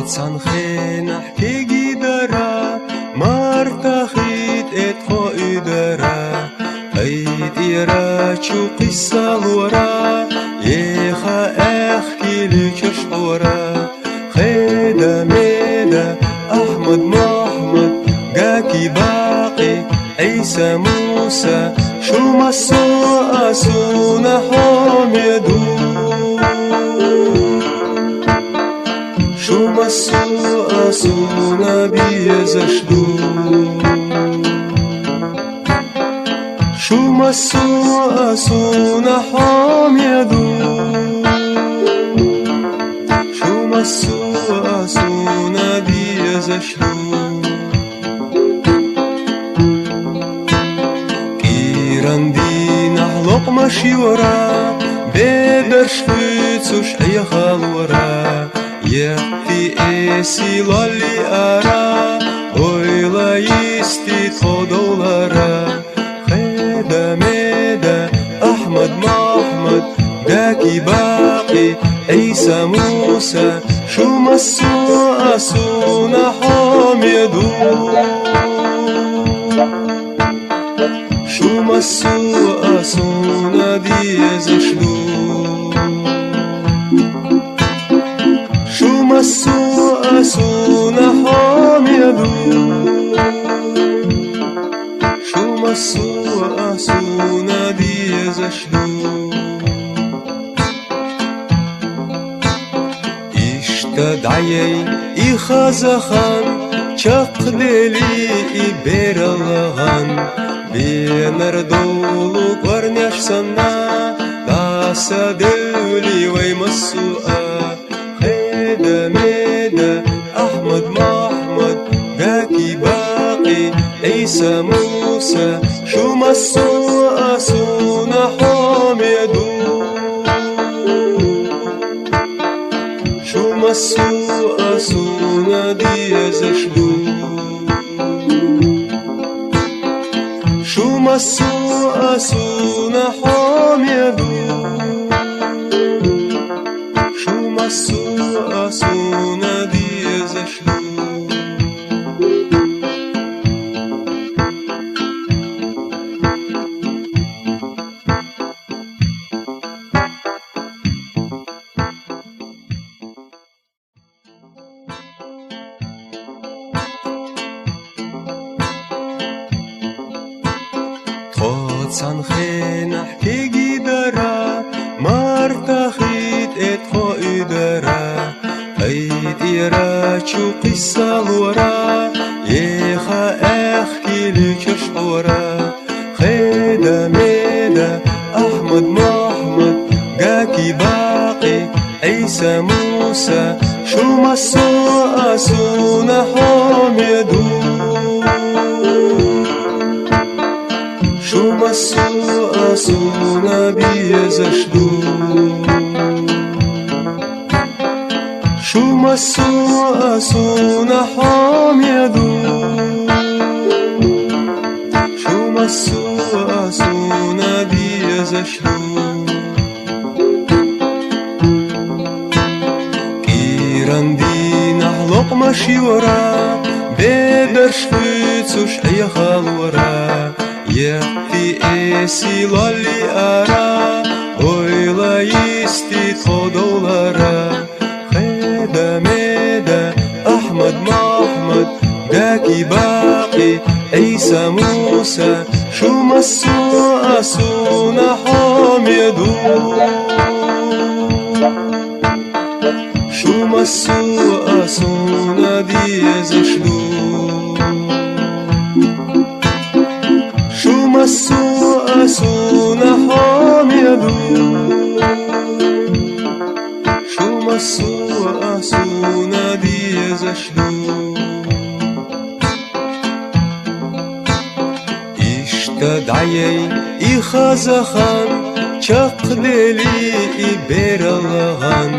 صنخي نحكي جدرا مرتخيت اتخو ادرا ايد إيرا شو قصة الورا يخا احكي لك شعورا خيدا ميدا احمد محمد جاكي باقي عيسى موسى شو مسو اسونا حوم يدو شو مسو اسونا بيزشدو شو مسو اسونا حوم يدو شو مسو اسونا بيزشدو كيرندي نحلق ماشي ورا ببرش فيتوش اي خالورا يخفي اسي لالي ارا ويلا يستي تخدولارا خيدا ميدا احمد محمد جاكي باقي عيسى موسى شو مسو اسونا حوم يدو شو مسو اسونا ديزشدو شو مسو اسونا حوم يدو شو مسو اسونا ديزشدو اشتدعي إخازخان چقدلي إبرالغان بنردولو قرنيش سنة داسا دولي ويمسوء خيدا ميدا أحمد محمد جاكي باقي عيسى موسى شو مسو أسونا حوم يدو شو مسو أسونا ديزشدو شو مسو أسونا حوم يدو شو مسو أسونا ديزشدو صنخي نحكي جدرا مرتخيت اتخو ادرا ايد إيرا شو قصة الورا يخا احكي لك شعورا خيدا ميدا احمد محمد جاكي باقي عيسى موسى شو مسو اسونا حوم يدو شو مسو اسونا بيزشدو شو مسو اسونا حوم يدو شو مسو اسونا بيزشدو كيرندي نحلق ماشي ورا ببرش فيتوش اي خالورا يخفي اسي لالي ارا ويلا يستي تخدولارا خيدا ميدا احمد محمد جاكي باقي عيسى موسى شو مسو اسونا حوم يدو شو مسو اسونا ديزشدو شو مسو اسونا حوم يدو شو مسو اسونا ديزشدو اشتدعي إخازخان چقدلي إبرالغان